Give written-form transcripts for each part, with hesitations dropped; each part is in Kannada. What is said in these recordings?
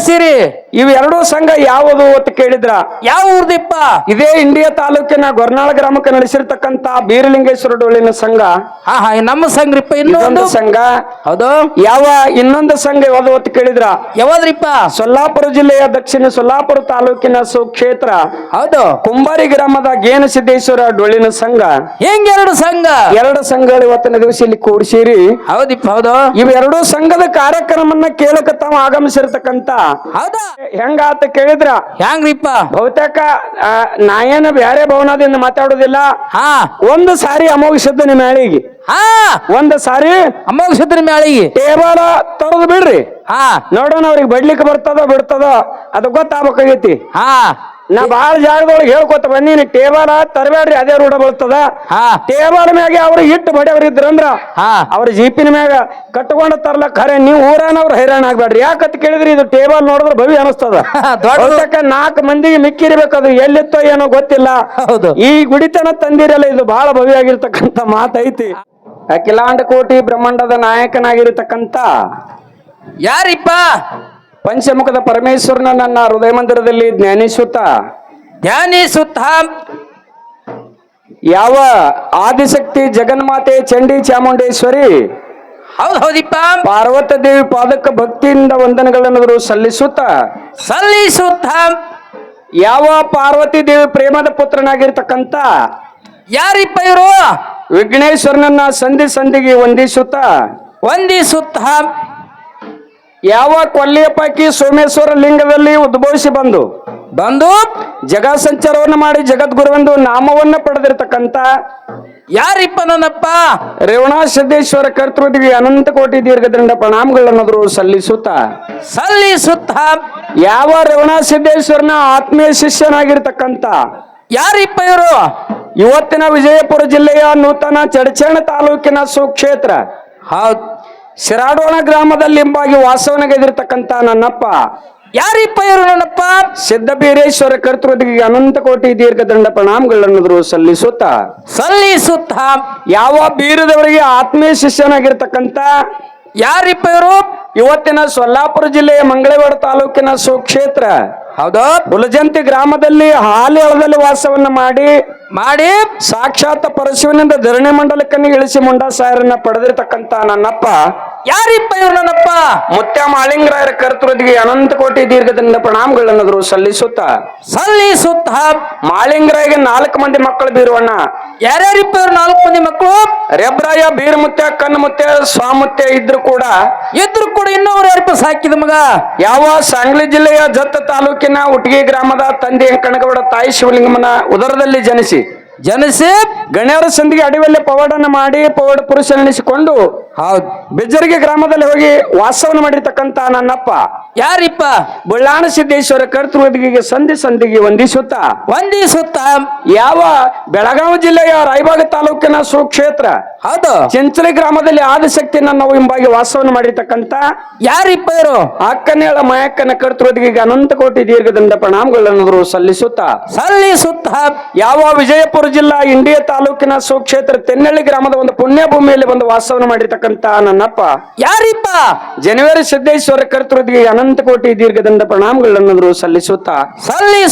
ನಡೆಸಿರಿ. ಇವೆರಡೂ ಸಂಘ ಯಾವುದು ಅಂತ ಕೇಳಿದ್ರ ಯಾವ ಊರ್ದಿಪ್ಪ? ಇದೇ ಇಂಡಿಯಾ ತಾಲೂಕಿನ ಗೊರ್ನಾಳ ಗ್ರಾಮಕ್ಕೆ ನಡೆಸಿರ್ತಕ್ಕಂತ ಬೀರಲಿಂಗೇಶ್ವರ ಡೊಳ್ಳಿನ ಸಂಘ. ಹಾ ಹಾ ನಮ್ಮ ಸಂಘ್ರಿಪ್ಪ. ಇನ್ನೊಂದು ಸಂಘ ಹೌದು. ಯಾವ ಇನ್ನೊಂದು ಸಂಘ ಯಾವುದು ಅಂತ ಕೇಳಿದ್ರ ಯಾವಾದ್ರಿಪ್ಪ? ಸೊಲ್ಲಾಪುರ ಜಿಲ್ಲೆಯ ದಕ್ಷಿಣ ಸೊಲ್ಲಾಪುರ ತಾಲೂಕಿನ ಸುಕ್ಷೇತ್ರ ಹೌದು ಕುಂಬಾರಿ ಗ್ರಾಮದ ಗೇನ ಸಿದ್ದೇಶ್ವರ ಡೊಳ್ಳಿನ ಸಂಘ. ಹೆಂಗೆರಡು ಸಂಘ? ಎರಡು ಸಂಘಗಳು ಇವತ್ತಿನ ದಿವಸ ಇಲ್ಲಿ ಕೂಡಿಸಿರಿ. ಹೌದಿಪ್ಪ. ಹೌದು. ಇವೆರಡೂ ಸಂಘದ ಕಾರ್ಯಕ್ರಮವನ್ನ ಕೇಳಕ ತಾವು ಆಗಮಿಸಿರ್ತಕ್ಕಂತ. ಹೌದಾ? ಹೆಂಗಾತ ಕೇಳಿದ್ರ ಹ್ಯಾಂಗ್ರಿಪ್ಪ? ಬಹುತೇಕ ನಾಯೇನ ಬ್ಯಾರೆ ಭವನದಿಂದ ಮಾತಾಡೋದಿಲ್ಲ. ಹಾ ಒಂದು ಸಾರಿ ಅಮೋಘಿಸಿದ್ದ ನಿಮ್ಮ ಮ್ಯಾಳಿಗೆ. ಹಾ ಒಂದು ಸಾರಿ ಅಮೋಘ ಮ್ಯಾಳಿಗೆ ಟೇಬಲ್ ತರದು ಬಿಡ್ರಿ. ಹಾ ನೋಡೋಣ ಅವ್ರಿಗೆ ಬಡ್ಲಿಕ್ಕೆ ಬರ್ತದ ಬಿಡ್ತದ ಅದು ಗೊತ್ತಾಗಬೇಕಾಗೈತಿ. ಹಾ ನಾ ಬಾಳ ಜಾಗದೊಳಗೆ ಹೇಳ್ಕೊತ ಬಂದೀನಿ. ಟೇಬಲ್ ತರಬೇಡ್ರಿ, ಅದೇ ರೂಢ ಬರ್ತದ. ಹಾ ಟೇಬಲ್ ಮ್ಯಾಗೆ ಅವ್ರು ಇಟ್ಟು ಬಡಿಯವ್ರ ಇದ್ರಂದ್ರ ಹಾ ಅವ್ರ ಜೀಪಿನ ಮ್ಯಾಗ ಕಟ್ಕೊಂಡ ತರ್ಲ ಖರೆ ನೀವು ಊರಾನವ್ರು ಹೈರಾಣ ಆಗ್ಬೇಡ್ರಿ. ಯಾಕಂತ ಕೇಳಿದ್ರಿ ಇದು ಟೇಬಲ್ ನೋಡಿದ್ರೆ ಭವಿ ಅನಿಸ್ತದ. ಬಹುತೇಕ 4 ಮಂದಿಗೆ ಮಿಕ್ಕಿರ್ಬೇಕದು ಎಲ್ಲಿತ್ತೋ ಏನೋ ಗೊತ್ತಿಲ್ಲ. ಹೌದು. ಈ ಗುಡಿತನ ತಂದಿರಲ್ಲ, ಇದು ಬಹಳ ಭವ್ಯಾಗಿರ್ತಕ್ಕಂಥ ಮಾತೈತಿ. ಅಖಿಲಾಂಡ ಕೋಟಿ ಬ್ರಹ್ಮಾಂಡದ ನಾಯಕನಾಗಿರ್ತಕ್ಕಂಥ ಯಾರಿಪ್ಪ? ಪಂಚಮುಖದ ಪರಮೇಶ್ವರನ ನನ್ನ ಹೃದಯ ಮಂದಿರದಲ್ಲಿ ಧ್ಯಾನಿಸುತ್ತ ಯಾವ ಆದಿಶಕ್ತಿ ಜಗನ್ಮಾತೆ ಚಂಡಿ ಚಾಮುಂಡೇಶ್ವರಿ ಹೌದ್ ಹೌದಿಪ್ಪ ಪಾರ್ವತ ದೇವಿ ಪಾದಕ ಭಕ್ತಿಯಿಂದ ವಂದನೆಗಳನ್ನು ಸಲ್ಲಿಸುತ್ತ ಯಾವ ಪಾರ್ವತಿ ದೇವಿ ಪ್ರೇಮದ ಪುತ್ರನಾಗಿರ್ತಕ್ಕಂಥ ಯಾರಿಪ್ಪ ಇವರು? ವಿಘ್ನೇಶ್ವರನನ್ನ ಸಂಧಿಗೆ ವಂದಿಸುತ್ತ ಯಾವ ಕೊಲ್ಲಿಯ ಪೈಕಿ ಸೋಮೇಶ್ವರ ಲಿಂಗದಲ್ಲಿ ಉದ್ಭವಿಸಿ ಬಂದು ಜಗತ್ ಸಂಚಾರವನ್ನು ಮಾಡಿ ಜಗದ್ಗುರುವೆಂದು ನಾಮವನ್ನ ಪಡೆದಿರ್ತಕ್ಕಂಥ ಯಾರಿಪ್ಪ? ನನ್ನಪ್ಪ ರೇವಣ ಸಿದ್ದೇಶ್ವರ ಕರ್ತೃದಿಗೆ ಅನಂತ ಕೋಟಿ ದೀರ್ಘದಿಂದ ಪ್ರಣಾಮಗಳನ್ನಾದರೂ ಸಲ್ಲಿಸುತ್ತ ಯಾವ ರೇವಣ ಸಿದ್ದೇಶ್ವರನ ಆತ್ಮೀಯ ಶಿಷ್ಯನಾಗಿರ್ತಕ್ಕಂಥ ಯಾರಿಪ್ಪ ಇವರು? ಇವತ್ತಿನ ವಿಜಯಪುರ ಜಿಲ್ಲೆಯ ನೂತನ ಚಡಚಣ ತಾಲೂಕಿನ ಸುಕ್ಷೇತ್ರ ಹೌದ್ ಶಿರಾಡೋಣ ಗ್ರಾಮದಲ್ಲಿ ಎಂಬಾಗಿ ವಾಸವನಗೈದಿರ್ತಕ್ಕಂಥ ನನ್ನಪ್ಪ ಯಾರಿಪ್ಪ ಇವರು? ನನ್ನಪ್ಪ ಸಿದ್ದಬೀರೇಶ್ವರ ಕರ್ತೃದಿಗೆ ಅನಂತ ಕೋಟಿ ದೀರ್ಘದಂಡ ಪ್ರಣಾಮಗಳನ್ನಾದರೂ ಸಲ್ಲಿಸುತ್ತ ಯಾವ ಬೀರದವರಿಗೆ ಆತ್ಮೀಯ ಶಿಷ್ಯನಾಗಿರ್ತಕ್ಕಂಥ ಯಾರಿಪ್ಪ ಇವರು? ಇವತ್ತಿನ ಸೊಲ್ಲಾಪುರ ಜಿಲ್ಲೆಯ ಮಂಗಳವಾಡ ತಾಲೂಕಿನ ಸುಕ್ಷೇತ್ರ ಹೌದು ಹುಲಜಂತಿ ಗ್ರಾಮದಲ್ಲಿ ಹಾಲಿಯಳದಲ್ಲಿ ವಾಸವನ್ನ ಮಾಡಿ ಸಾಕ್ಷಾತ್ ಪರಶುವಿನಿಂದ ಧರಣಿ ಮಂಡಲಕ್ಕನ್ನು ಇಳಿಸಿ ಮುಂಡಾಸಾಯರನ್ನ ಪಡೆದಿರ್ತಕ್ಕಂಥ ನನ್ನಪ್ಪ ಯಾರಿಪ್ಪ ಇವರು? ನನ್ನಪ್ಪ ಮುತ್ಯ ಮಾಳಿಂಗರಾಯರ ಕರ್ತೃದಿಗೆ ಅನಂತ ಕೋಟಿ ದೀರ್ಘದಿಂದ ಪ್ರಣಾಮಗಳನ್ನಾದರೂ ಸಲ್ಲಿಸುತ್ತ ಮಾಳಿಂಗರಾಯಗೆ 4 ಮಂದಿ ಮಕ್ಕಳು ಬೀರುವಣ್ಣ. ಯಾರ್ಯಾರಿಪ್ಪ ಇವ್ರು 4 ಮಂದಿ ಮಕ್ಕಳು? ರೆಬ್ರಾಯ, ಬೀರಮುತ್ಯ, ಕಣ್ಣಮುತ್ಯ, ಸ್ವಾಮುತ್ಯ ಇದ್ರು ಕೂಡ ಇನ್ನೊಬ್ರು ಯಾರಿಪ್ಪ ಸಾಕಿದ ಮಗ? ಯಾವ ಸಾಂಗ್ಲಿ ಜಿಲ್ಲೆಯ ಜತ್ತ ತಾಲೂಕಿನ ಉಟ್ಗಿ ಗ್ರಾಮದ ತಂದೆ ಕನಕಗೌಡ ತಾಯಿ ಶಿವಲಿಂಗಮ್ಮನ ಉದರದಲ್ಲಿ ಜನಿಸಿ ಗಣ್ಯರ ಸಂದಿಗೆ ಅಡಿವಲ್ಲಿ ಪವಾಡನ್ನು ಮಾಡಿ ಪವಾಡ ಪುರುಷನೆನಿಸಿಕೊಂಡು ಬಿಜ್ಜರಿಗೆ ಗ್ರಾಮದಲ್ಲಿ ಹೋಗಿ ವಾಸವನ್ನು ಮಾಡಿರ್ತಕ್ಕಂಥ ನನ್ನಪ್ಪ ಯಾರಿಪ್ಪ? ಬುಳ್ಳಾಣ ಸಿದ್ದೇಶ್ವರ ಕರ್ತೃದಿಗೆ ಸಂಧಿಗೆ ವಂದಿಸುತ್ತ ಯಾವ ಬೆಳಗಾವಿ ಜಿಲ್ಲೆಯ ರಾಯಬಾಗ ತಾಲೂಕಿನ ಸುಕ್ಷೇತ್ರ ಹೌದು ಚಿಂಚಲಿ ಗ್ರಾಮದಲ್ಲಿ ಆದಿಶಕ್ತಿ ನಾವು ಎಂಬಾಗಿ ವಾಸವನ್ನು ಮಾಡಿರ್ತಕ್ಕಂಥ ಯಾರಿಪ್ಪ ಇವರು? ಅಕ್ಕನೇಳ ಮಾಯಕ್ಕನ ಕರ್ತೃದಿಗೆ ಅನಂತ ಕೋಟಿ ದೀರ್ಘದಿಂದ ಪ್ರಣಾಮಗಳನ್ನು ಸಲ್ಲಿಸುತ್ತ ಯಾವ ವಿಜಯಪುರ ಜಿಲ್ಲಾ ಇಂಡಿಯಾ ತಾಲೂಕಿನ ಸುಕ್ಷೇತ್ರ ತೆನ್ನಳ್ಳಿ ಗ್ರಾಮದ ಒಂದು ಪುಣ್ಯ ಭೂಮಿಯಲ್ಲಿ ಬಂದು ವಾಸವನ್ನು ಮಾಡಿರ್ತಕ್ಕಂಥ ನನ್ನಪ್ಪ ಯಾರಿಪ್ಪ? ಜನವರಿ ಸಿದ್ದೇಶ್ವರ ಕರ್ತೃದಿಗೆ ಅನಂತ ಕೋಟಿ ದೀರ್ಘದಿಂದ ಪ್ರಣಾಮಗಳನ್ನು ಸಲ್ಲಿಸುತ್ತ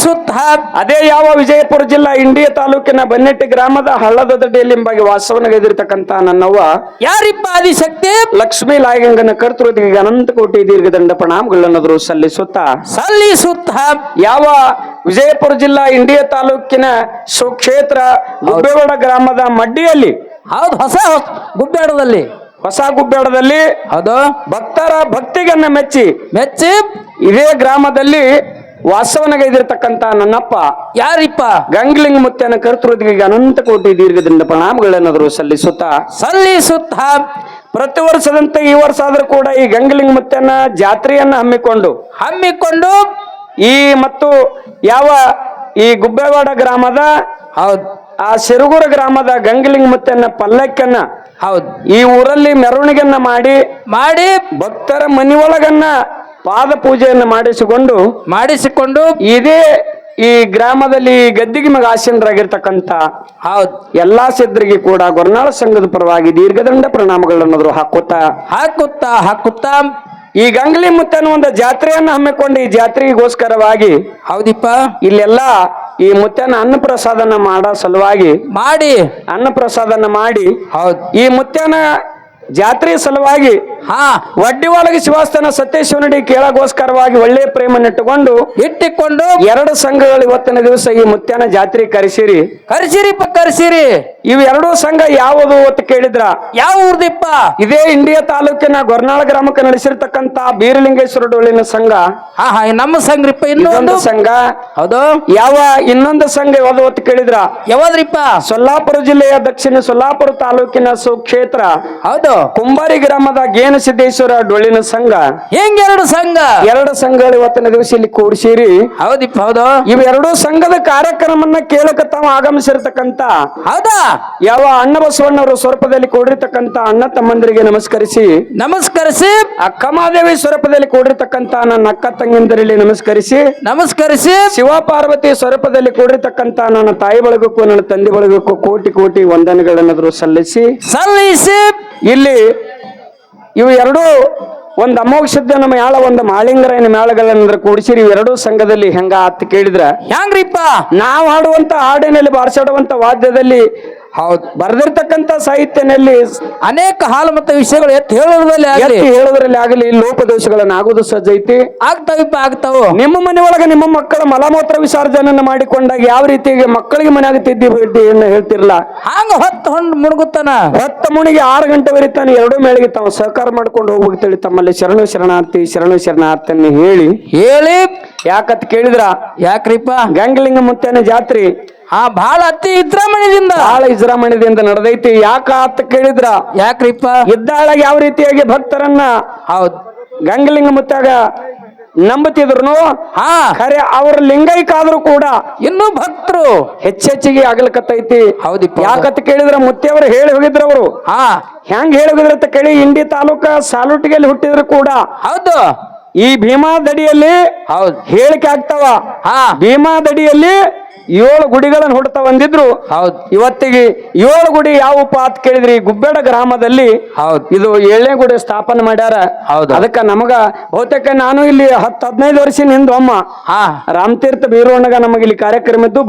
ಅದೇ ಯಾವ ವಿಜಯಪುರ ಜಿಲ್ಲಾ ಇಂಡಿಯಾ ತಾಲೂಕಿನ ಬನ್ನೆಟ್ಟಿ ಗ್ರಾಮದ ಹಳ್ಳದ ದಡ್ಡಿಯಲ್ಲಿ ಎಂಬಾಗಿ ವಾಸವನ್ನು ಗೈದಿರ್ತಕ್ಕಂಥ ನನ್ನವ್ವ ಯಾರಿಪ್ಪ? ಆದಿಶಕ್ತಿ ಲಕ್ಷ್ಮೀ ಲಾಯಗಂಗನ ಕರ್ತೃದಿಗೆ ಅನಂತ ಕೋಟಿ ದೀರ್ಘದಂಡ ಪ್ರಣಾಮಗಳನ್ನು ಸಲ್ಲಿಸುತ್ತ ಯಾವ ವಿಜಯಪುರ ಜಿಲ್ಲಾ ಇಂಡಿಯಾ ತಾಲೂಕಿನ ಸುಕ್ಷೇತ್ರ ಗುಬ್ಬೇವಾಡ ಗ್ರಾಮದ ಮಡ್ಡಿಯಲ್ಲಿ ಹೌದು ಹೊಸ ಗುಬ್ಬೇಡದಲ್ಲಿ ಹೌದು ಭಕ್ತರ ಭಕ್ತಿಗನ್ನ ಮೆಚ್ಚಿ ಇದೇ ಗ್ರಾಮದಲ್ಲಿ ವಾಸವನಗೈದಿರ್ತಕ್ಕಂಥ ನನ್ನಪ್ಪ ಯಾರಿಪ್ಪ? ಗಂಗ್ಲಿಂಗ ಮುತ್ಯನ ಕರ್ತೃದಿಗೆ ಅನಂತ ಕೋಟಿ ದೀರ್ಘದಿಂದ ಪ್ರಣಾಮಗಳನ್ನಾದರೂ ಸಲ್ಲಿಸುತ್ತ ಪ್ರತಿ ವರ್ಷದಂತೆ ಈ ವರ್ಷ ಆದ್ರೂ ಕೂಡ ಈ ಗಂಗ್ಲಿಂಗ ಮುತ್ಯನ ಜಾತ್ರೆಯನ್ನ ಹಮ್ಮಿಕೊಂಡು ಈ ಮತ್ತು ಯಾವ ಈ ಗುಬ್ಬೇವಾಡ ಗ್ರಾಮದ ಆ ಸಿರುಗುರ ಗ್ರಾಮದ ಗಂಗಲಿಂಗ ಮುತ್ತನ್ನ ಪಲ್ಲಕ್ಕನ್ನ ಈ ಊರಲ್ಲಿ ಮೆರವಣಿಗೆಯನ್ನ ಮಾಡಿ ಭಕ್ತರ ಮನೆಯೊಳಗನ್ನ ಪಾದ ಪೂಜೆಯನ್ನ ಮಾಡಿಸಿಕೊಂಡು ಇದೇ ಈ ಗ್ರಾಮದಲ್ಲಿ ಗದ್ದಿಗೆ ಮಗ ಆಸೀನರಾಗಿರ್ತಕ್ಕಂಥ ಎಲ್ಲಾ ಸಿದ್ಧರಿಗೆ ಕೂಡ ಗೊರ್ನಾಳ ಸಂಘದ ಪರವಾಗಿ ದೀರ್ಘದಂಡ ಪ್ರಣಾಮಗಳನ್ನು ಹಾಕುತ್ತಾ ಈ ಗಂಗಲಿ ಮುತ್ತನ ಒಂದು ಜಾತ್ರೆಯನ್ನ ಹಮ್ಮಿಕೊಂಡು ಈ ಜಾತ್ರೆಗೋಸ್ಕರವಾಗಿ ಹೌದಿಪ್ಪ ಇಲ್ಲೆಲ್ಲ ಈ ಮುತ್ತನ ಅನ್ನಪ್ರಸಾದನ ಮಾಡೋ ಸಲುವಾಗಿ ಮಾಡಿ ಅನ್ನಪ್ರಸಾದನ ಮಾಡಿ ಹೌದ್ ಈ ಮುತ್ತನ ಜಾತ್ರೆ ಸಲುವಾಗಿ ಹಾ ವಡ್ಡಿವಾಳಗಿ ಶಿವಾಸ್ತನ ಸತ್ಯೇಶ್ವರನಡಿ ಕೇಳಗೋಸ್ಕರವಾಗಿ ಒಳ್ಳೆಯ ಪ್ರೇಮ ನೆಟ್ಟುಕೊಂಡು ಇಟ್ಟಿಕೊಂಡು ಎರಡು ಸಂಘಗಳು ಇವತ್ತಿನ ದಿವಸ ಈ ಮುತ್ಯಾನ ಜಾತ್ರೆ ಕರೆಸಿರಿ ಕರ್ಸಿರಿಪ್ಪ ಕರ್ಸಿರಿ ಇವು ಎರಡೂ ಸಂಘ ಯಾವುದು ಅಂತ ಕೇಳಿದ್ರ ಯಾವ ಊರ್ದಿಪ್ಪ ಇದೇ ಇಂಡಿಯಾ ತಾಲೂಕಿನ ಗೊರ್ನಾಳ ಗ್ರಾಮಕ್ಕೆ ನಡೆಸಿರ್ತಕ್ಕಂತ ಬೀರಲಿಂಗೇಶ್ವರ ಡೊಳ್ಳಿನ ಸಂಘ ಹಾ ಹಾ ನಮ್ಮ ಸಂಘ್ರಿಪ್ಪ ಇನ್ನೊಂದು ಇನ್ನೊಂದು ಸಂಘ ಹೌದು ಯಾವ ಇನ್ನೊಂದು ಸಂಘ ಯಾವುದು ಅಂತ ಕೇಳಿದ್ರ ಯಾವ್ದ್ರಿಪ್ಪ ಸೊಲ್ಲಾಪುರ ಜಿಲ್ಲೆಯ ದಕ್ಷಿಣ ಸೊಲ್ಲಾಪುರ ತಾಲೂಕಿನ ಸುಕ್ಷೇತ್ರ ಹೌದು ಕುಂಬಾರಿ ಗ್ರಾಮದ ಗೇನ ಸಿದ್ದೇಶ್ವರ ಡೊಳ್ಳಿನ ಸಂಘ ಹೆಂಗೆರಡು ಸಂಘ ಎರಡು ಸಂಘಗಳು ಇವತ್ತಿನ ದಿವಸ ಇಲ್ಲಿ ಕೂಡಿಸಿರಿ ಹೌದಿಪ್ಪ ಹೌದು ಇವೆರಡೂ ಸಂಘದ ಕಾರ್ಯಕ್ರಮನ್ನ ಕೇಳಕ ತಾವು ಆಗಮಿಸಿರ್ತಕ್ಕಂತ ಹೌದಾ ಯಾವ ಅಣ್ಣ ಬಸವಣ್ಣವರು ಸ್ವರೂಪದಲ್ಲಿ ಕೂಡಿರ್ತಕ್ಕಂತ ಅಣ್ಣ ತಮ್ಮಂದರಿಗೆ ನಮಸ್ಕರಿಸಿ ನಮಸ್ಕರಿಸಿ ಅಕ್ಕಮಾದೇವಿ ಸ್ವರೂಪದಲ್ಲಿ ಕೂಡಿರ್ತಕ್ಕಂತ ನನ್ನ ಅಕ್ಕ ತಂಗಿಂದರಲ್ಲಿ ನಮಸ್ಕರಿಸಿ ನಮಸ್ಕರಿಸಿ ಶಿವ ಪಾರ್ವತಿ ಸ್ವರೂಪದಲ್ಲಿ ಕೂಡಿರ್ತಕ್ಕಂತ ನನ್ನ ತಾಯಿ ಬಳಗಕ್ಕೂ ನನ್ನ ತಂದೆ ಬಳಗಕ್ಕೂ ಕೋಟಿ ಕೋಟಿ ವಂದನೆಗಳನ್ನಾದರೂ ಸಲ್ಲಿಸಿ ಸಲ್ಲಿಸಿ ಇಲ್ಲಿ ಇವು ಎರಡೂ ಒಂದು ಅಮೋಘ ಸಿದ್ಧನ ಮೇಳ ಒಂದು ಮಾಳಿಂಗರಾಯನ ಮೇಳಗಳನ್ನ ಕೂಡಿಸಿರಿ ಇವೆರಡೂ ಸಂಘದಲ್ಲಿ ಹೆಂಗ ಅಂತ ಕೇಳಿದ್ರ ಹ್ಯಾಂಗ್ರಿಪ್ಪ ನಾವು ಹಾಡುವಂತ ಹಾಡಿನಲ್ಲಿ ಬಾರಿಸಾಡುವಂತ ವಾದ್ಯದಲ್ಲಿ ಹೌದ್ ಬರೆದಿರ್ತಕ್ಕಂತ ಸಾಹಿತ್ಯನಲ್ಲಿ ಅನೇಕ ಹಾಲು ಮತ್ತು ವಿಷಯಗಳು ಎತ್ತಿ ಹೇಳೋದ್ರಲ್ಲಿ ಆಗ್ಲಿ ಎತ್ತಿ ಹೇಳೋದ್ರಲ್ಲಿ ಆಗಲಿ ಲೋಪದೋಷಗಳನ್ನ ಆಗುವುದು ಸಜ್ಜ ಐತಿ ಆಗ್ತಾವಿಪ್ಪ ಆಗ್ತಾವು ನಿಮ್ಮ ಮನೆಯೊಳಗೆ ನಿಮ್ಮ ಮಕ್ಕಳ ಮಲಮೂತ್ರ ವಿಸರ್ಜನೆಯನ್ನ ಮಾಡಿಕೊಂಡಾಗ ಯಾವ ರೀತಿಯಾಗಿ ಮಕ್ಕಳಿಗೆ ಮನೆಯಾಗ ತಿದ್ದಿ ಬಿಟ್ಟಿಯನ್ನು ಹೇಳ್ತಿರ್ಲ ಹಂಗ ಹೊತ್ತು ಹೊಂಡ್ ಮುಣಗುತ್ತಾನ ಹೊತ್ತ ಮುಣಿಗೆ 6 ಗಂಟೆವರೆಗೆ ತಾನು ಎರಡೂ ಮೇಳಿಗೆ ತಾವು ಸಹಕಾರ ಮಾಡ್ಕೊಂಡು ಹೋಗ್ಬೇಕಂತೇಳಿ ತಮ್ಮಲ್ಲಿ ಶರಣು ಶರಣಾರ್ಥಿ ಹೇಳಿ ಹೇಳಿ ಯಾಕತ್ ಕೇಳಿದ್ರ ಯಾಕ್ರಿಪ್ಪ ಗಂಗಲಿಂಗ ಮುತ್ತನ ಜಾತ್ರೆ ಹಾ ಬಹಳ ಅತಿ ಇದ್ರಮಣದಿಂದ ಬಹಳ ಇಜ್ರಾಮಣಿದಿಂದ ನಡೆದೈತಿ ಯಾಕ ಅಂತ ಕೇಳಿದ್ರ ಯಾಕ್ರಿಪ್ಪ ಇದ್ದಾಳಾಗ ಯಾವ ರೀತಿಯಾಗಿ ಭಕ್ತರನ್ನ ಹೌದ್ ಗಂಗಲಿಂಗ ಮುತ್ತಾಗ ನಂಬುತ್ತಿದ್ರು ಹಾ ಖರೆ ಅವ್ರ ಲಿಂಗೈಕಾದ್ರೂ ಕೂಡ ಇನ್ನೂ ಭಕ್ತರು ಹೆಚ್ಚೆಚ್ಚಿಗೆ ಆಗ್ಲಿಕತ್ತೈತಿ ಹೌದಿಪ್ಪ ಯಾಕಂತ ಕೇಳಿದ್ರ ಮುತ್ತೆಯವರು ಹೇಳಿ ಹೋಗಿದ್ರು ಅವರು ಹಾ ಹೆಂಗ್ ಹೇಳಿ ಹೋಗಿದ್ರ ಅಂತ ಕೇಳಿ ಇಂಡಿ ತಾಲೂಕ ಸಾಲುಟಿಗೆಯಲ್ಲಿ ಹುಟ್ಟಿದ್ರು ಕೂಡ ಹೌದು ಈ ಭೀಮಾ ದಡಿಯಲ್ಲಿ ಹೌದ್ ಹೇಳಿಕೆ ಆಗ್ತಾವ ಹಾ ಭೀಮಾ ದಡಿಯಲ್ಲಿ 7 ಗುಡಿಗಳನ್ನು ಹುಡ್ತಾ ಬಂದಿದ್ರು ಹೌದ್ ಇವತ್ತಿಗೆ 7 ಗುಡಿ ಯಾವಪ್ಪ ಅಂತ ಕೇಳಿದ್ರಿ ಗುಬ್ಬೇಡ ಗ್ರಾಮದಲ್ಲಿ ಹೌದ್ ಇದು 7ನೇ ಗುಡಿ ಸ್ಥಾಪನೆ ಮಾಡ್ಯಾರ ಹೌದು ಅದಕ್ಕ ನಮಗ ಬಹುತೇಕ ನಾನು ಇಲ್ಲಿ 10-15 ವರ್ಷ ಹಿಂದೆ ಅಮ್ಮ ಹಾ ರಾಮತೀರ್ಥ ಬೀರವಣ್ಣಗ ನಮಗೆ ಇಲ್ಲಿ ಕಾರ್ಯಕ್ರಮ ಇದ್ದು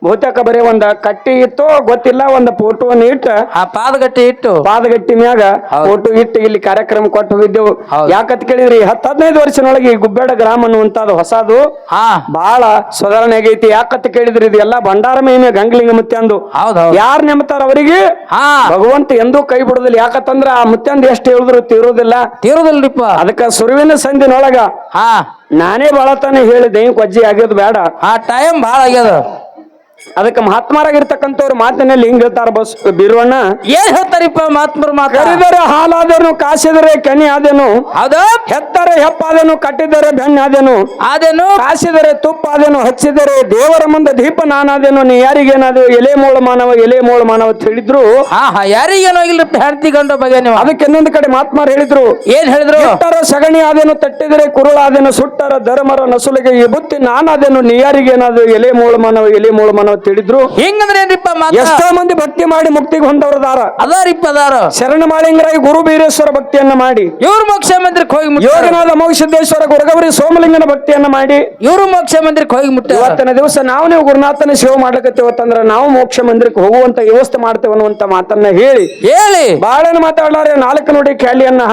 ಬಹುತೇಕ ಬರೀ ಒಂದ ಕಟ್ಟಿ ಇತ್ತು ಗೊತ್ತಿಲ್ಲ ಒಂದ್ ಫೋಟೋವನ್ನು ಇಟ್ಟು ಆ ಪಾದಗಟ್ಟಿ ಇಟ್ಟು ಪಾದಗಟ್ಟಿ ಮ್ಯಾಗ ಫೋಟೋ ಇಟ್ಟು ಇಲ್ಲಿ ಕಾರ್ಯಕ್ರಮ ಕೊಟ್ಟು ಹೋಗಿದ್ದೆವು ಯಾಕಂತ ಕೇಳಿದ್ರಿ 10-15 ವರ್ಷನೊಳಗೆ ಈ ಗುಬ್ಬೇಡ ಗ್ರಾಮ ಅನ್ನುವಂತದ್ದು ಹೊಸದು ಹಾ ಬಹಳ ಸುಧಾರಣೆ ಆಗೈತಿ ಯಾಕಂತ ಕೇಳಿದ್ರಿ ಇದೆಲ್ಲ ಭಂಡಾರ ಮಹಿಮೆ ಗಂಗಲಿಂಗ ಮುತ್ಯಂದು ಹೌದ್ ಯಾರ್ ನೆಮ್ತಾರ ಅವರಿಗೆ ಹಾ ಭಗವಂತ ಎಂದೂ ಕೈ ಬಿಡುದಿಲ್ಲ ಯಾಕಂತಂದ್ರ ಆ ಮುತ್ಯಂದ ಎಷ್ಟು ಹೇಳಿದ್ರು ತೀರೋದಿಲ್ಲ ತೀರೋದಿಲ್ರಿಪ್ಪ ಅದಕ್ಕ ಸುರುವಿನ ಸಂಧಿನೊಳಗ ಹಾ ನಾನೇ ಬಳತಾನೆ ಹೇಳಿದೆ ಕೊಜ್ಜಿ ಆಗ್ಯೋದು ಬೇಡ ಆ ಟೈಮ್ ಬಹಳ ಆಗ್ಯದ ಅದಕ್ಕೆ ಮಹಾತ್ಮರಾಗಿರ್ತಕ್ಕಂಥವ್ರು ಮಾತಿನಲ್ಲಿ ಹಿಂಗ್ ಹೇಳ್ತಾರ ಬಸ್ ಬೀರವಣ್ಣ ಏನ್ ಹೇಳ್ತಾರಿಪ್ಪ ಮಾತ್ಮರು ಕರಿದರೆ ಹಾಲಾದೇನು ಕಾಸಿದರೆ ಕೆನೆ ಆದೇನು ಹೌದು ಹೆತ್ತರೆ ಹೆಪ್ಪಾದೇನು ಕಟ್ಟಿದರೆ ಬೆಣ್ಣೆ ಆದೇನು ಅದೇನು ಕಾಸಿದರೆ ತುಪ್ಪ ಆದೇನು ಹಚ್ಚಿದರೆ ದೇವರ ಮುಂದೆ ದೀಪ ನಾನಾದೇನು ನೀ ಯಾರಿಗೇನಾದ್ರು ಎಲೆ ಮೂಳು ಮಾನವ ತಿಳಿದ್ರು ಹಾ ಹಾ ಯಾರಿಗೇನೋ ಇಲ್ಲಪ್ಪ ಹೆಂಡತಿ ಗಂಡ ಬಗ್ಗೆ ನೀವು ಅದಕ್ಕೆ ಇನ್ನೊಂದು ಕಡೆ ಮಹಾತ್ಮರು ಹೇಳಿದ್ರು ಏನ್ ಹೇಳಿದ್ರು ಇಟ್ಟರ ಸಗಣಿ ಆದೇನು ತಟ್ಟಿದರೆ ಕುರುಳಾದೇನು ಸುಟ್ಟರ ಧರ್ಮರ ನಸುಲಿಗೆ ಈ ಬುತ್ತಿ ನಾನಾದೇನು ನೀ ಯಾರಿಗೇನಾದ್ರು ಎಲೆ ಮೂಳು ಮಾನವ ತಿಳಿದ್ರು ಹಿಂಗಂದ್ರೆ ಏನ್ರಿಪ್ಪ ಮಾತ ಎಷ್ಟೋ ಮಂದಿ ಭಕ್ತಿ ಮಾಡಿ ಮುಕ್ತಿಗೆ ಹೊಂದವರದಾರ ಅದಾರಿಪ್ಪ ಅದಾರ ಶರಣ ಮಾಳಿಂಗರಾಯ ಗುರು ಬೀರೇಶ್ವರ ಭಕ್ತಿಯನ್ನ ಮಾಡಿ ಇವ್ರು ಮೋಕ್ಷ ಮಂದಿರಕ್ಕೆ ಹೋಗಿ ಮುಟ್ಟ ಯೋಗನಾಥ ಮೋಕ್ಷಿದ್ದೇಶ್ವರ ಗುರುಗೌರಿ ಸೋಮಲಿಂಗನ ಭಕ್ತಿಯನ್ನ ಮಾಡಿ ಇವ್ರು ಮೋಕ್ಷ ಮಂದಿರಕ್ಕೆ ಹೋಗಿ ಮುಟ್ಟ ಇವತ್ತಿನ ದಿವಸ ನೀವು ಗುರುನಾಥನ ಸೇವೆ ಮಾಡ್ಲಕತ್ತೇವತ್ತಂದ್ರ ನಾವು ಮೋಕ್ಷ ಮಂದಿರಕ್ಕೆ ಹೋಗುವಂತ ವ್ಯವಸ್ಥೆ ಮಾಡ್ತೇವೆ ಅನ್ನುವಂತ ಮಾತನ್ನ ಹೇಳಿ ಬಾಳನ ಮಾತಾಡ್ಲಾರೆ 4 ನುಡಿ ಖ್ಯಾಲಿಯನ್ನ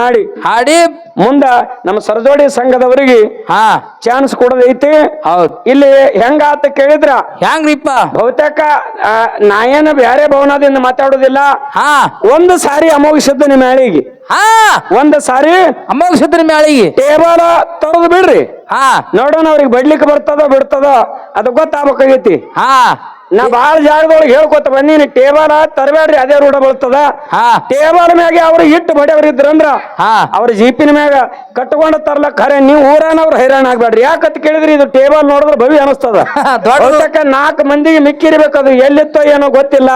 ಹಾಡಿ ಮುಂದ ನಮ್ಮ ಸರಜೋಡಿ ಸಂಘದವರಿಗೆ ಹಾ ಚಾನ್ಸ್ ಕೊಡದೈತಿ ಹೌದ್ ಇಲ್ಲಿ ಹೆಂಗ ಅಂತ ಕೇಳಿದ್ರ ಹ್ಯಾಂಗ್ರಿಪ್ಪ ಬಹುತೇಕ ನಾಯೇನ ಬ್ಯಾರೆ ಭವನದಿಂದ ಮಾತಾಡೋದಿಲ್ಲ ಹಾ ಒಂದು ಸಾರಿ ಅಮೋಘಿಸಿದ್ದು ನಿಮ್ಮ ಮ್ಯಾಳಿಗೆ ಹಾ ಒಂದು ಸಾರಿ ಅಮೋಘ ಮ್ಯಾಳಿಗೆ ಟೇಬಲ್ ತರದು ಬಿಡ್ರಿ ಹಾ ನೋಡೋಣ ಅವ್ರಿಗೆ ಬಡ್ಲಿಕ್ಕೆ ಬರ್ತದೋ ಬಿಡ್ತದೋ ಅದು ಗೊತ್ತಾಗಬೇಕಾಗೈತಿ ಹಾ ನಾ ಬಾಳ ಜಾಗದೊಳಗೆ ಹೇಳ್ಕೊತ ಬಂದೀನಿ ಟೇಬಲ್ ತರಬೇಡ್ರಿ ಅದೇ ರೂಢ ಬರ್ತದ ಟೇಬಲ್ ಮ್ಯಾಗೆ ಅವ್ರು ಇಟ್ಟು ಬಡಿಯವ್ರ ಇದ್ರಂದ್ರ ಅವ್ರ ಜೀಪಿನ ಮ್ಯಾಗ ಕಟ್ಕೊಂಡ ತರ್ಲ ಖರೆ ನೀವು ಊರಾನವ್ರು ಹೈರಾಣ ಆಗ್ಬೇಡ್ರಿ ಯಾಕಂತ ಕೇಳಿದ್ರಿ ಇದು ಟೇಬಲ್ ನೋಡಿದ್ರೆ ಭವಿ ಅನಿಸ್ತದ 4 ಮಂದಿಗೆ ಮಿಕ್ಕಿರ್ಬೇಕದು ಎಲ್ಲಿತ್ತೋ ಏನೋ ಗೊತ್ತಿಲ್ಲ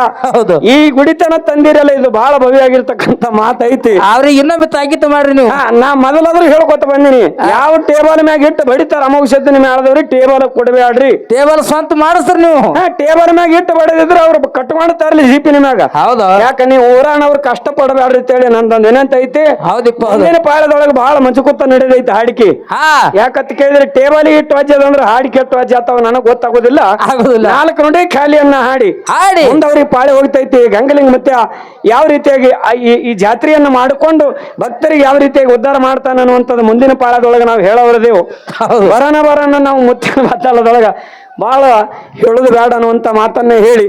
ಈ ಗುಡಿತನ ತಂದಿರಲ್ಲ ಇದು ಬಹಳ ಭವಿ ಆಗಿರ್ತಕ್ಕಂಥ ಮಾತೈತಿ ಅವ್ರಿಗೆ ಇನ್ನೊಮ್ಮೆ ತಾಕೀತು ಮಾಡ್ರಿ ನೀವು ನಾ ಮೊದಲಾದ್ರೂ ಹೇಳ್ಕೊತ ಬಂದಿನಿ ಯಾವ ಟೇಬಲ್ ಮ್ಯಾಗ ಇಟ್ಟು ಬಡಿತಾರ ಅಮೋಘ ಸಿದ್ಧನ ಮೇಳದವ್ರಿ ಟೇಬಲ್ ಕೊಡಬೇಡ್ರಿ ಟೇಬಲ್ ಸ್ವಂತ ಮಾಡಿಸ್ರಿ ನೀವು ಟೇಬಲ್ ಲೇಬರ್ ಮ್ಯಾಗ ಇಟ್ಟು ಬಡದಿದ್ರೆ ಅವ್ರು ಕಟ್ಕೊಂಡ್ತಾರಲಿ ಜೀಪಿನ ಮ್ಯಾಗ. ಹೌದು ಯಾಕ ನೀವು ಊರಾನವ್ರು ಕಷ್ಟ ಪಡಬೇಡ್ರಿ ಅಂತೇಳಿ ನಂದೊಂದ್ ಏನಂತ ಐತಿ, ಹೌದಿಪ್ಪ ಹೌದು. ಮುಂದಿನ ಪಾಳದೊಳಗೆ ಬಹಳ ಮಂಚುಕುತ್ತ ನಡೆದೈತಿ ಹಾಡಿಕೆ. ಹಾ ಯಾಕಂತ ಕೇಳಿದ್ರೆ ಟೇಬಲ್ ಇಟ್ಟು ವಜ್ಜದಂದ್ರೆ ಹಾಡಿಕೆ ಎಷ್ಟು ವಜ್ಜ ಆತಾವ ನನಗ್ ಗೊತ್ತಾಗೋದಿಲ್ಲ. ಆಗುದಿಲ್ಲ. 4 ನುಡಿ ಖಾಲಿಯನ್ನ ಹಾಡಿ ಹಾಡಿ ಮುಂದವ್ರಿಗೆ ಪಾಳಿ ಹೋಗ್ತೈತಿ. ಗಂಗಲಿಂಗ ಮತ್ತೆ ಯಾವ ರೀತಿಯಾಗಿ ಈ ಜಾತ್ರೆಯನ್ನ ಮಾಡಿಕೊಂಡು ಭಕ್ತರಿಗೆ ಯಾವ ರೀತಿಯಾಗಿ ಉದ್ಧಾರ ಮಾಡ್ತಾನ ಅನ್ನುವಂಥದ್ದು ಮುಂದಿನ ಪಾಳದೊಳಗೆ ನಾವು ಹೇಳೋರದೇವು. ಹೌದು. ಬರನ ನಾವು ಮುತ್ತಿನ ಮಾತಾಡೋದೊಳಗ ಬಹಳ ಹೇಳುದು ಬೇಡ ಅನ್ನುವಂತ ಮಾತನ್ನ ಹೇಳಿ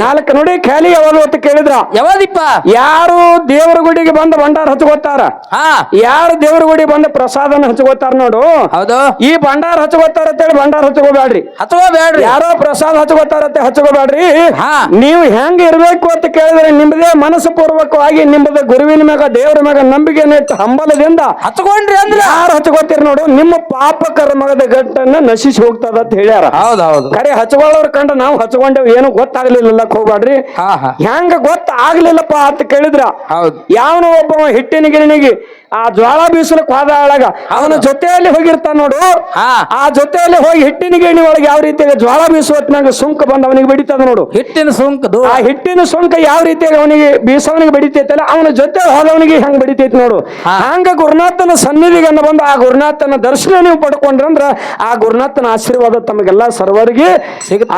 4 ನುಡಿ ಖಾಲಿ ಯಾವಾಗ ಅಂತ ಕೇಳಿದ್ರ, ಯಾವದಿಪ್ಪ ಯಾರು ದೇವರ ಗುಡಿಗೆ ಬಂದು ಭಂಡಾರ ಹಚ್ಕೋತಾರ, ಹಾ ಯಾರು ದೇವರ ಗುಡಿ ಬಂದು ಪ್ರಸಾದನ ಹಚ್ಕೋತಾರ ನೋಡು, ಹೌದು ಈ ಭಂಡಾರ ಹಚ್ಕೋತಾರ ಅಂತೇಳಿ ಭಂಡಾರ ಹಚ್ಕೋಬೇಡ್ರಿ. ಹಚ್ಕೋಬೇಡ್ರಿ. ಯಾರೋ ಪ್ರಸಾದ ಹಚ್ಕೋತಾರತ್ತೆ ಹಚ್ಕೋಬೇಡ್ರಿ. ಹಾ ನೀವು ಹೆಂಗ ಇರ್ಬೇಕು ಅಂತ ಕೇಳಿದ್ರೆ ನಿಮ್ಮದೇ ಮನಸ್ಸು ಪೂರ್ವಕವಾಗಿ ನಿಮ್ಮದ ಗುರುವಿನ ಮ್ಯಾಗ ದೇವರ ಮ್ಯಾಗ ನಂಬಿಕೆ ನೆಟ್ಟು ಹಂಬಲದಿಂದ ಹಚ್ಕೊಂಡ್ರಿ ಅಂದ್ರೆ ಯಾರು ಹಚ್ಕೋತೀರಿ ನೋಡು, ನಿಮ್ಮ ಪಾಪ ಕರ್ಮದ ಗಟ್ಟನ್ನ ನಶಿಸಿ ಹೋಗ್ತದ ಅಂತ ಹೇಳ್ಯಾರ. ಹೌದೌದು. ಕರೆ ಹಚ್ಕೊಳ್ಳೋರ್ ಕಂಡ ನಾವು ಹಚ್ಕೊಂಡೇವ್, ಏನು ಗೊತ್ತಾಗ್ಲಿಲ್ಲ ಹೋಗ್ಬೇಡ್ರಿ. ಹಾ ಹಾ ಹೆಂಗ ಗೊತ್ತಾಗ್ಲಿಲ್ಲಪ್ಪ ಅಂತ ಕೇಳಿದ್ರ, ಹೌದು ಯಾವನು ಒಬ್ಬ ಹಿಟ್ಟಿನ ಗಿರಣಿಗೆ ಆ ಜ್ವಾಳ ಬೀಸಲಕ್ ಹೋದ ಒಳಗ ಅವನ ಜೊತೆಯಲ್ಲಿ ಹೋಗಿರ್ತಾನ ನೋಡು, ಹಾ ಆ ಜೊತೆಯಲ್ಲಿ ಹೋಗಿ ಹಿಟ್ಟಿನ ಗಿರಣಿ ಒಳಗೆ ಯಾವ ರೀತಿಯಾಗಿ ಜ್ವಾಳ ಬೀಸುವತ್ನಾಗ ಸುಂಕ ಬಂದು ಅವನಿಗೆ ಬಡಿತದ ನೋಡು. ಹಿಟ್ಟಿನ ಸುಂಕದು ಆ ಹಿಟ್ಟಿನ ಸುಂಕ ಯಾವ ರೀತಿಯಾಗಿ ಅವನಿಗೆ ಬೀಸವನಿಗೆ ಬಡಿತೈತಲ್ಲ ಅವನ ಜೊತೆ ಹೋದವನಿಗೆ ಹೆಂಗ್ ಬಡಿತೈತಿ ನೋಡು. ಹಂಗ ಗುರುನಾಥನ ಸನ್ನಿಧಿಗನ್ನ ಬಂದು ಆ ಗುರುನಾಥನ ದರ್ಶನ ನೀವು ಪಡ್ಕೊಂಡ್ರಂದ್ರ ಆ ಗುರುನಾಥನ ಆಶೀರ್ವಾದ ತಮಗೆಲ್ಲ ಸರ್ವರಿಗೆ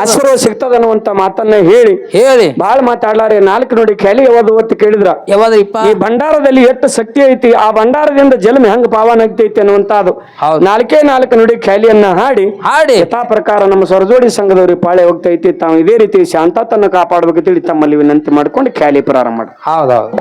ಆಶೀರ್ವಾದ ಸಿಗ್ತದ ಅನ್ನುವಂತ ಮಾತನ್ನ ಹೇಳಿ ಬಾಳ್ ಮಾತಾಡ್ಲಾರೆ 4 ನುಡಿ ಖಾಲಿ ಯಾವ್ದು ಹೊತ್ತು ಕೇಳಿದ್ರ, ಯಾವದ್ರಿಪ್ಪ ಈ ಭಂಡಾರದಲ್ಲಿ ಎಷ್ಟು ಶಕ್ತಿ ಐತಿ, ಆ ಭಂಡಾರದಿಂದ ಜನ್ಮ ಹೆಂಗ್ ಪಾವನ ಆಗ್ತೈತಿ ಅನ್ನುವಂತದ್ದು 4 ನುಡಿ ಖಾಲಿಯನ್ನ ಹಾಡಿ ಯಥಾ ಪ್ರಕಾರ ನಮ್ಮ ಸ್ವರಜೋಡಿ ಸಂಘದವ್ರಿಗೆ ಪಾಳೆ ಹೋಗ್ತೈತಿ. ತಾವು ಇದೇ ರೀತಿ ಶಾಂತತನ ಕಾಪಾಡಬೇಕು ತಿಳಿ ತಮ್ಮಲ್ಲಿ ವಿನಂತಿ ಮಾಡ್ಕೊಂಡು ಖಾಲಿ ಪ್ರಾರಂಭ ಮಾಡಿ. ಹೌದೌದು.